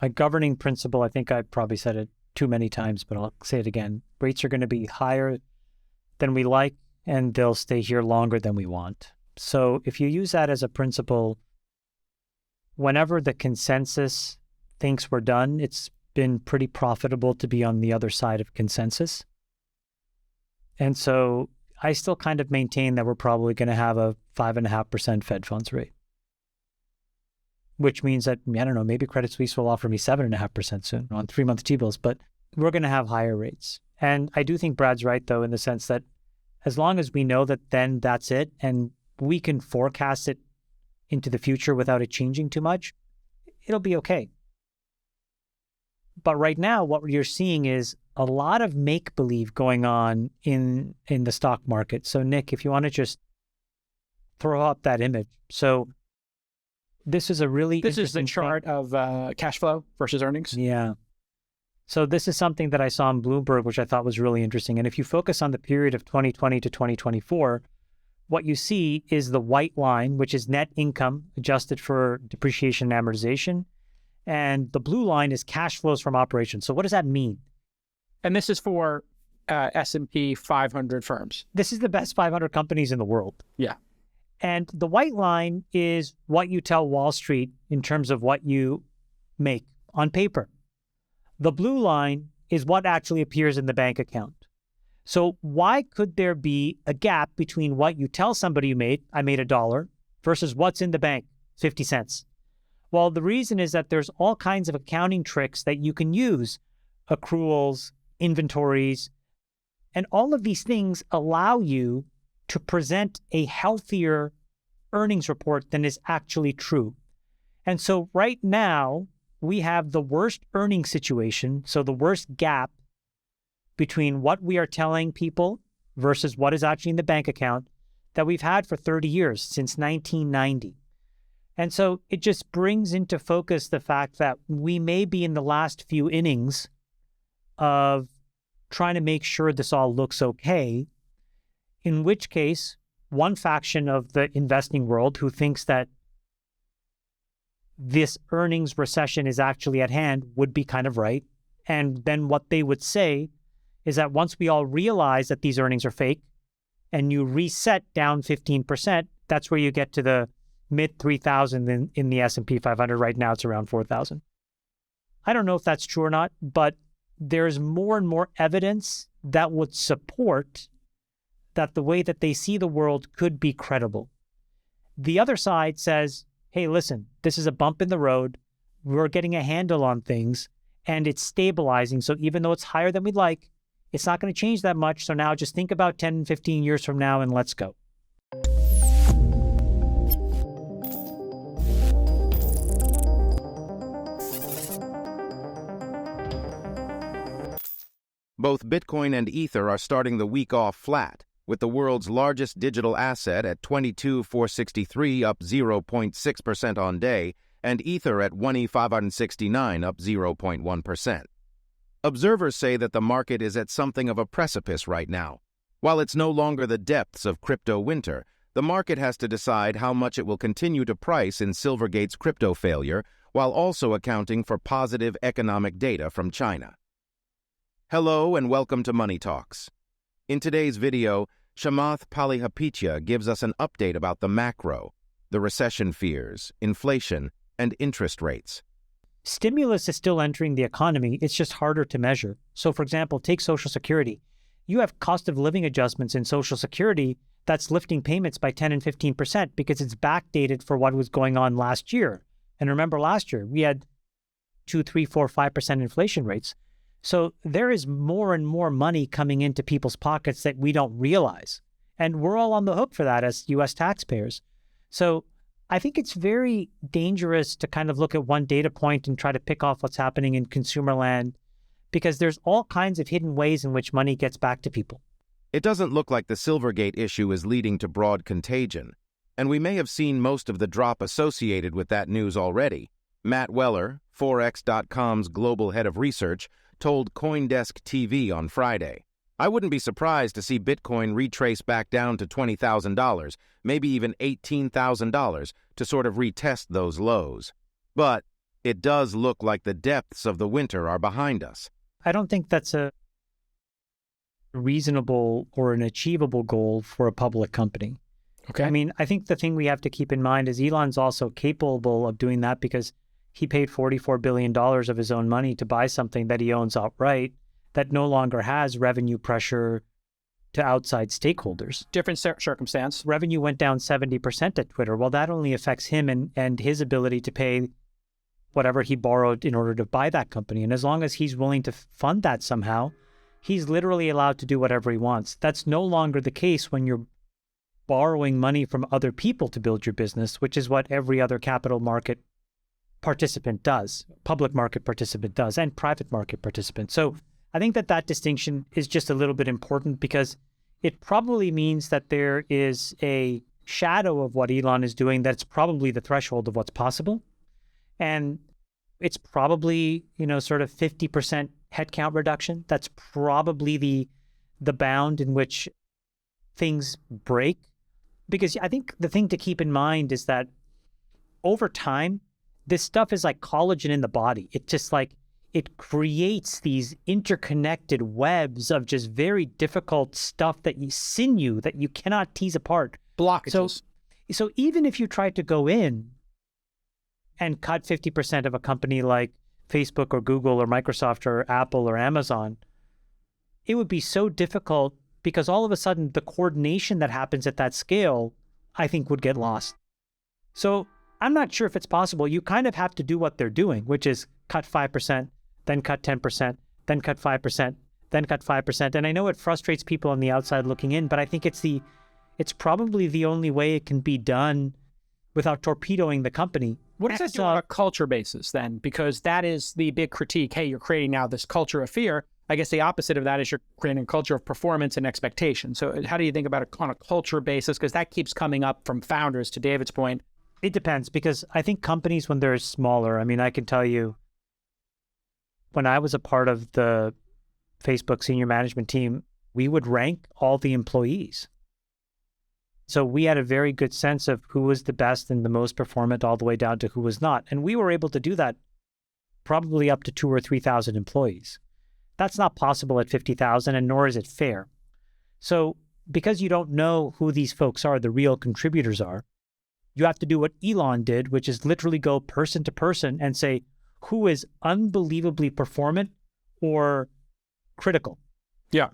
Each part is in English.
A governing principle, I think I've probably said it too many times, but I'll say it again. Rates are going to be higher than we like, and they'll stay here longer than we want. So if you use that as a principle, whenever the consensus thinks we're done, it's been pretty profitable to be on the other side of consensus. And so I still kind of maintain that we're probably going to have a 5.5% Fed funds rate, which means that, I don't know, maybe Credit Suisse will offer me 7.5% soon on 3-month T-bills, but we're going to have higher rates. And I do think Brad's right, though, in the sense that as long as we know that then that's it, and we can forecast it into the future without it changing too much, it'll be okay. But right now, what you're seeing is a lot of make-believe going on in the stock market. So Nick, if you want to just throw up that image. So this is a really This is the chart of cash flow versus earnings. Yeah. So this is something that I saw in Bloomberg, which I thought was really interesting. And if you focus on the period of 2020 to 2024, what you see is the white line, which is net income adjusted for depreciation and amortization. And the blue line is cash flows from operations. So what does that mean? And this is for S&P 500 firms. This is the best 500 companies in the world. Yeah. And the white line is what you tell Wall Street in terms of what you make on paper. The blue line is what actually appears in the bank account. So why could there be a gap between what you tell somebody you made, I made $1, versus what's in the bank, 50 cents? Well, the reason is that there's all kinds of accounting tricks that you can use, accruals, inventories, and all of these things allow you to present a healthier earnings report than is actually true. And so right now, we have the worst earnings situation, so the worst gap between what we are telling people versus what is actually in the bank account that we've had for 30 years, since 1990. And so it just brings into focus the fact that we may be in the last few innings of trying to make sure this all looks okay, in which case, one faction of the investing world who thinks that this earnings recession is actually at hand would be kind of right. And then what they would say is that once we all realize that these earnings are fake and you reset down 15%, that's where you get to the mid 3,000 in the S&P 500. Right now, it's around 4,000. I don't know if that's true or not, but there's more and more evidence that would support that the way that they see the world could be credible. The other side says, hey, listen, this is a bump in the road. We're getting a handle on things and it's stabilizing. So even though it's higher than we'd like, it's not going to change that much. So now just think about 10, 15 years from now and let's go. Both Bitcoin and Ether are starting the week off flat, with the world's largest digital asset at 22,463 up 0.6% on day, and Ether at 1,569 up 0.1%. Observers say that the market is at something of a precipice right now. While it's no longer the depths of crypto winter, the market has to decide how much it will continue to price in Silvergate's crypto failure, while also accounting for positive economic data from China. Hello and welcome to Money Talks. In today's video, Chamath Palihapitiya gives us an update about the macro, the recession fears, inflation, and interest rates. Stimulus is still entering the economy. It's just harder to measure. So for example, take Social Security. You have cost of living adjustments in Social Security that's lifting payments by 10 and 15% because it's backdated for what was going on last year. And remember last year, we had 2, 3, 4, 5% inflation rates. So there is more and more money coming into people's pockets that we don't realize. And we're all on the hook for that as US taxpayers. So I think it's very dangerous to kind of look at one data point and try to pick off what's happening in consumer land, because there's all kinds of hidden ways in which money gets back to people. It doesn't look like the Silvergate issue is leading to broad contagion, and we may have seen most of the drop associated with that news already. Matt Weller, Forex.com's global head of research, told CoinDesk TV on Friday, "I wouldn't be surprised to see Bitcoin retrace back down to $20,000, maybe even $18,000, to sort of retest those lows. But it does look like the depths of the winter are behind us. I don't think that's a reasonable or an achievable goal for a public company. Okay. I mean, I think the thing we have to keep in mind is Elon's also capable of doing that because he paid $44 billion of his own money to buy something that he owns outright that no longer has revenue pressure to outside stakeholders. Different circumstance. Revenue went down 70% at Twitter. Well, that only affects him and his ability to pay whatever he borrowed in order to buy that company. And as long as he's willing to fund that somehow, he's literally allowed to do whatever he wants. That's no longer the case when you're borrowing money from other people to build your business, which is what every other capital market participant does, public market participant does, and private market participant. So I think that distinction is just a little bit important because it probably means that there is a shadow of what Elon is doing that's probably the threshold of what's possible. And it's probably, sort of 50% headcount reduction. That's probably the bound in which things break. Because I think the thing to keep in mind is that over time, this stuff is like collagen in the body. It just it creates these interconnected webs of just very difficult stuff sinew that you cannot tease apart. Blockages. So even if you try to go in and cut 50% of a company like Facebook or Google or Microsoft or Apple or Amazon, it would be so difficult because all of a sudden the coordination that happens at that scale, I think, would get lost. So I'm not sure if it's possible. You kind of have to do what they're doing, which is cut 5%, then cut 10%, then cut 5%, then cut 5%. And I know it frustrates people on the outside looking in, but I think it's probably the only way it can be done without torpedoing the company. What does that do on a culture basis then? Because that is the big critique. Hey, you're creating now this culture of fear. I guess the opposite of that is you're creating a culture of performance and expectation. So how do you think about it on a culture basis? Because that keeps coming up from founders, to David's point. It depends, because I think companies, when they're smaller, I mean, I can tell you, when I was a part of the Facebook senior management team, we would rank all the employees. So we had a very good sense of who was the best and the most performant all the way down to who was not. And we were able to do that probably up to 2,000 or 3,000 employees. That's not possible at 50,000, and nor is it fair. So because you don't know who these folks are, the real contributors are, you have to do what Elon did, which is literally go person to person and say, who is unbelievably performant or critical? Yeah.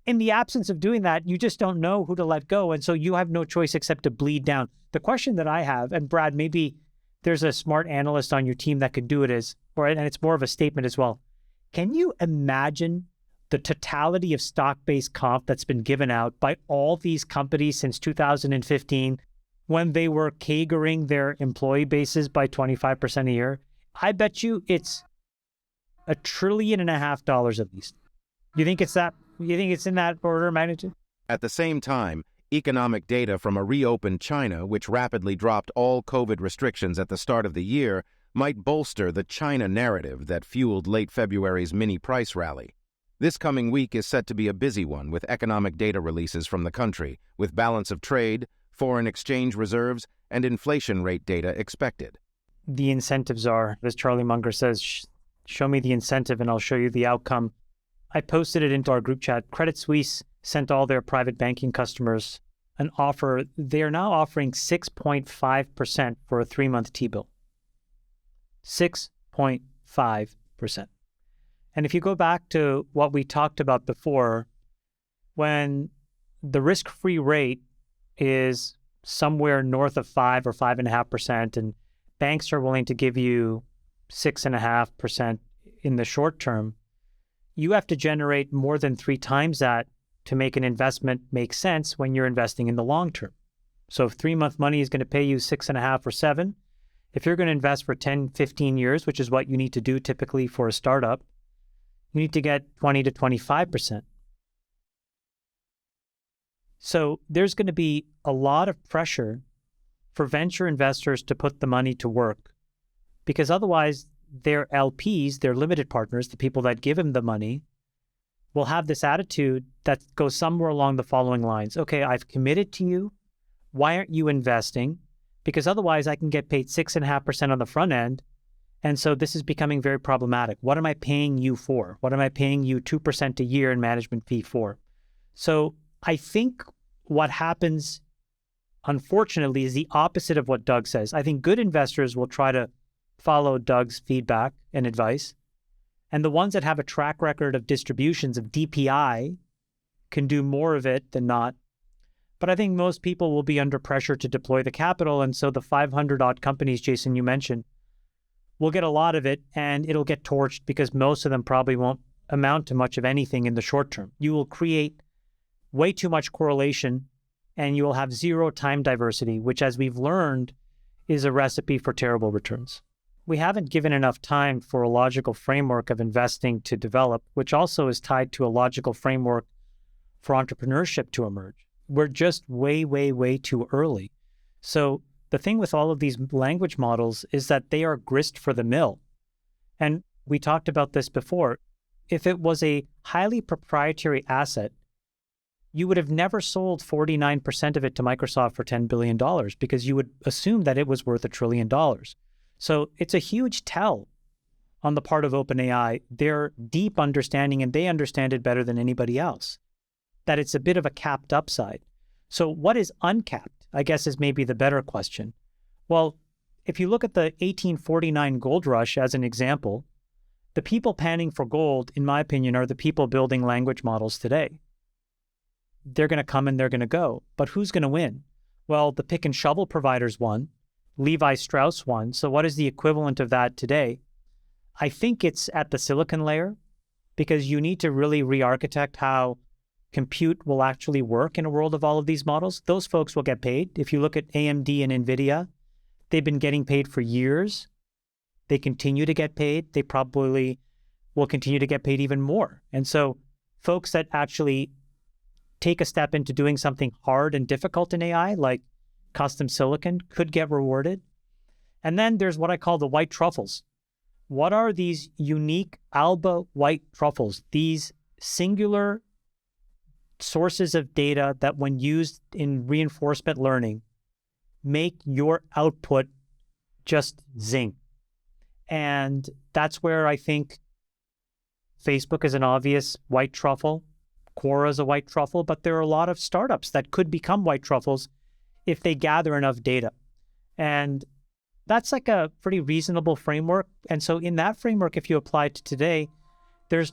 In the absence of doing that, you just don't know who to let go. And so you have no choice except to bleed down. The question that I have, and Brad, maybe there's a smart analyst on your team that could do it, and it's more of a statement as well. Can you imagine the totality of stock-based comp that's been given out by all these companies since 2015 when they were CAGRing their employee bases by 25% a year? I bet you it's $1.5 trillion at least. You think it's that? You think it's in that order of magnitude? At the same time, economic data from a reopened China, which rapidly dropped all COVID restrictions at the start of the year, might bolster the China narrative that fueled late February's mini price rally. This coming week is set to be a busy one with economic data releases from the country, with balance of trade, foreign exchange reserves, and inflation rate data expected. The incentives are, as Charlie Munger says, show me the incentive and I'll show you the outcome. I posted it into our group chat. Credit Suisse sent all their private banking customers an offer. They are now offering 6.5% for a 3-month T-bill. 6.5%. And if you go back to what we talked about before, when the risk-free rate is somewhere north of 5 or 5.5%, and banks are willing to give you 6.5% in the short term, you have to generate more than 3 times that to make an investment make sense when you're investing in the long term. So if 3-month money is going to pay you 6.5 or 7, if you're going to invest for 10, 15 years, which is what you need to do typically for a startup, you need to get 20 to 25%. So there's going to be a lot of pressure for venture investors to put the money to work, because otherwise their LPs, their limited partners, the people that give them the money, will have this attitude that goes somewhere along the following lines. Okay, I've committed to you. Why aren't you investing? Because otherwise I can get paid 6.5% on the front end And so this is becoming very problematic. What am I paying you for? What am I paying you 2% a year in management fee for? So I think what happens, unfortunately, is the opposite of what Doug says. I think good investors will try to follow Doug's feedback and advice. And the ones that have a track record of distributions of DPI can do more of it than not. But I think most people will be under pressure to deploy the capital. And so the 500 odd companies, Jason, you mentioned, will get a lot of it and it'll get torched because most of them probably won't amount to much of anything in the short term. You will create way too much correlation and you will have zero time diversity, which, as we've learned, is a recipe for terrible returns. We haven't given enough time for a logical framework of investing to develop, which also is tied to a logical framework for entrepreneurship to emerge. We're just way, way, way too early. So the thing with all of these language models is that they are grist for the mill. And we talked about this before. If it was a highly proprietary asset, you would have never sold 49% of it to Microsoft for $10 billion because you would assume that it was worth $1 trillion. So it's a huge tell on the part of OpenAI, their deep understanding, and they understand it better than anybody else, that it's a bit of a capped upside. So what is uncapped, I guess, is maybe the better question. Well, if you look at the 1849 gold rush as an example, the people panning for gold, in my opinion, are the people building language models today. They're going to come and they're going to go. But who's going to win? Well, the pick and shovel providers won. Levi Strauss won. So what is the equivalent of that today? I think it's at the silicon layer, because you need to really re-architect how compute will actually work in a world of all of these models. Those folks will get paid. If you look at AMD and NVIDIA, they've been getting paid for years. They continue to get paid. They probably will continue to get paid even more. And so folks that actually take a step into doing something hard and difficult in AI, like custom silicon, could get rewarded. And then there's what I call the white truffles. What are these unique ALBA white truffles? These singular sources of data that, when used in reinforcement learning, make your output just zing. And that's where I think Facebook is an obvious white truffle. Quora is a white truffle, but there are a lot of startups that could become white truffles if they gather enough data. And that's like a pretty reasonable framework. And so in that framework, if you apply it to today, there's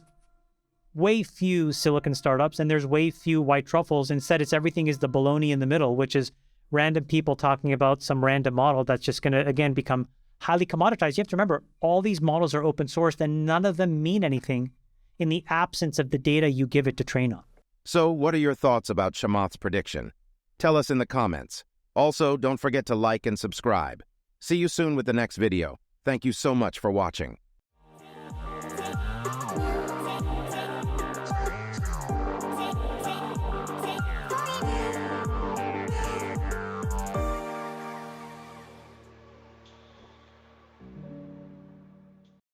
way few silicon startups and there's way few white truffles. Instead, it's everything is the baloney in the middle, which is random people talking about some random model that's just going to, again, become highly commoditized. You have to remember, all these models are open sourced and none of them mean anything in the absence of the data you give it to train on. So what are your thoughts about Chamath's prediction? Tell us in the comments. Also, don't forget to like and subscribe. See you soon with the next video. Thank you so much for watching.